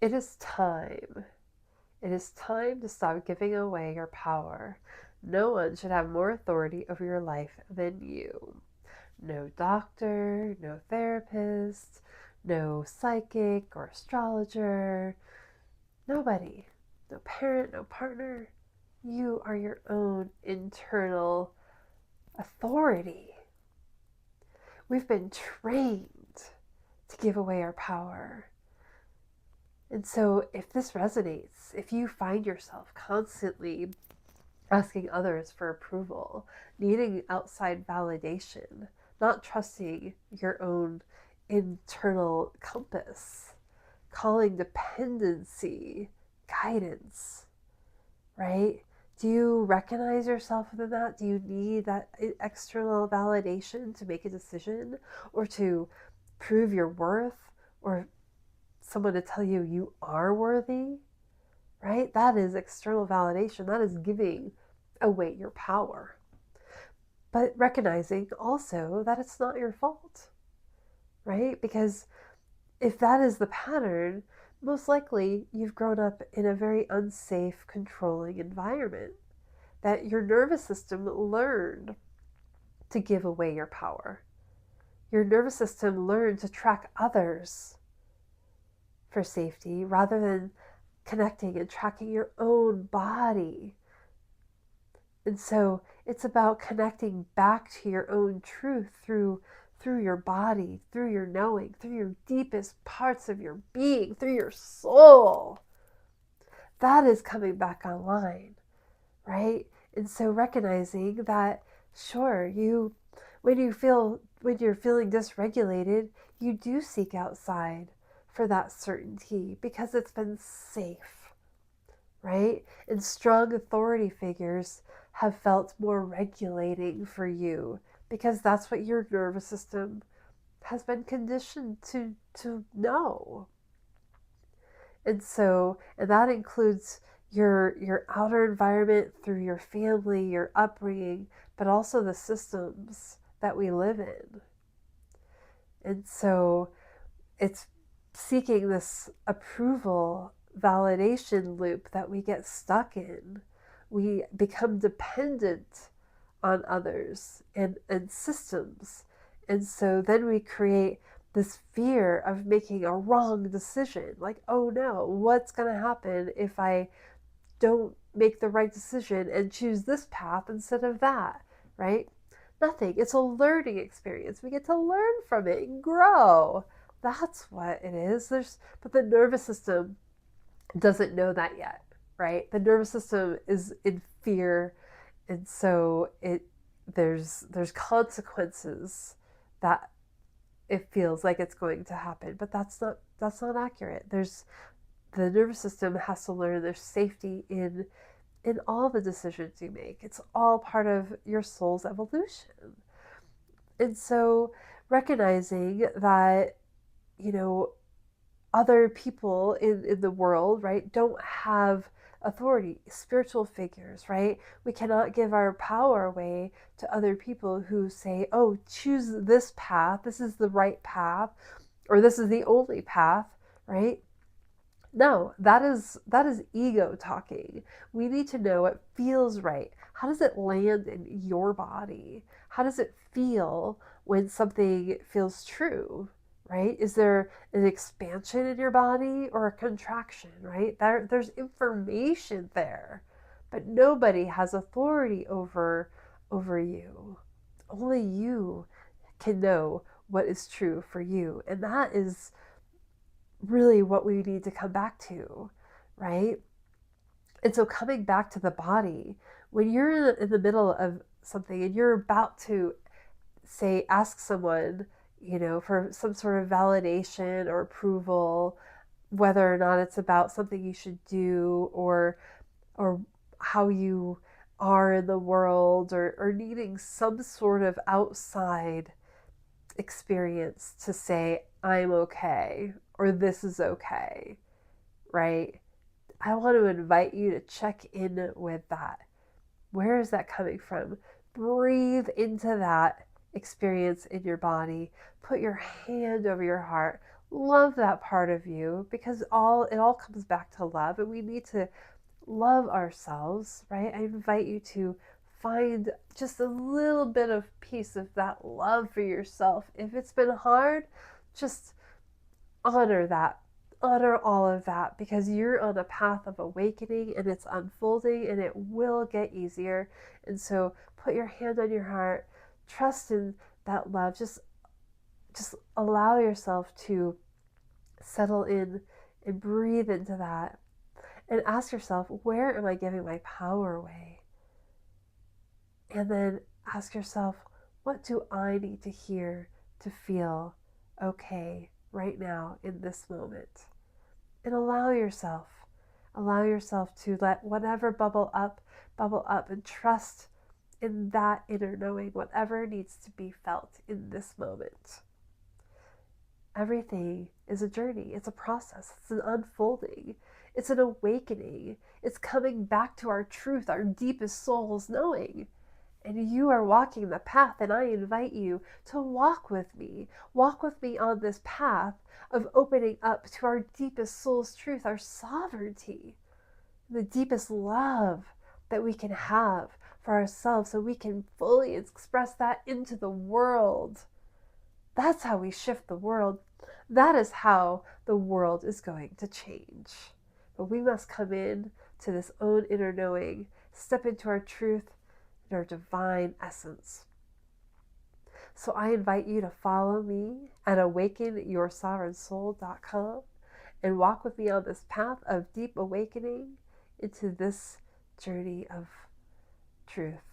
It is time. It is time to stop giving away your power. No one should have more authority over your life than you. No doctor, no therapist, no psychic or astrologer, nobody. No parent, no partner. You are your own internal authority. We've been trained to give away our power. And so, if this resonates, if you find yourself constantly asking others for approval, needing outside validation, not trusting your own internal compass, calling dependency guidance, right? Do you recognize yourself within that? Do you need that external validation to make a decision or to prove your worth or someone to tell you you are worthy? Right? That is external validation. That is giving away your power. But recognizing also that it's not your fault, right? Because if that is the pattern, most likely you've grown up in a very unsafe, controlling environment that your nervous system learned to give away your power. Your nervous system learned to track others for safety rather than connecting and tracking your own body. And so it's about connecting back to your own truth through your body, through your knowing, through your deepest parts of your being, through your soul. That is coming back online, right? And so recognizing that, sure, when you're feeling dysregulated, you do seek outside for that certainty because it's been safe, right? And strong authority figures have felt more regulating for you because that's what your nervous system has been conditioned to know. And so, and that includes your outer environment through your family, your upbringing, but also the systems that we live in. And so it's seeking this approval validation loop that we get stuck in. We become dependent on others and systems. And so then we create this fear of making a wrong decision. Like, oh no, what's going to happen if I don't make the right decision and choose this path instead of that, right? Nothing. It's a learning experience. We get to learn from it and grow. That's what it is. But the nervous system doesn't know that yet, right? The nervous system is in fear, and so there's consequences that it feels like it's going to happen, but that's not accurate. The nervous system has to learn there's safety in all the decisions you make. It's all part of your soul's evolution. And so recognizing that, other people in the world, right, don't have authority, spiritual figures, right? We cannot give our power away to other people who say, oh, choose this path, this is the right path, or this is the only path, right? No, that is ego talking. We need to know what feels right. How does it land in your body? How does it feel when something feels true? Right? Is there an expansion in your body or a contraction, right? There's information there, but nobody has authority over you. Only you can know what is true for you. And that is really what we need to come back to, right? And so coming back to the body, when you're in the middle of something and you're about to say, ask someone, for some sort of validation or approval, whether or not it's about something you should do or how you are in the world or needing some sort of outside experience to say, I'm okay or this is okay, right? I want to invite you to check in with that. Where is that coming from? Breathe into that experience in your body. Put your hand over your heart. love that part of you, because it all comes back to love, and we need to love ourselves, right? I invite you to find just a little bit of piece of that love for yourself. If it's been hard, just honor that. Honor all of that, because you're on a path of awakening and it's unfolding and it will get easier. And so put your hand on your heart, trust in that love. Just allow yourself to settle in and breathe into that. And ask yourself, where am I giving my power away? And then ask yourself, what do I need to hear to feel okay right now in this moment? And allow yourself to let whatever bubble up, and trust in that inner knowing, whatever needs to be felt in this moment. Everything is a journey, it's a process, it's an unfolding, it's an awakening, it's coming back to our truth, our deepest soul's knowing. And you are walking the path, and I invite you to walk with me. Walk with me on this path of opening up to our deepest soul's truth, our sovereignty, the deepest love that we can have for ourselves, so we can fully express that into the world. That's how we shift the world. That is how the world is going to change. But we must come in to this own inner knowing, step into our truth and our divine essence. So I invite you to follow me at awakenyoursovereignsoul.com and walk with me on this path of deep awakening into this journey of truth.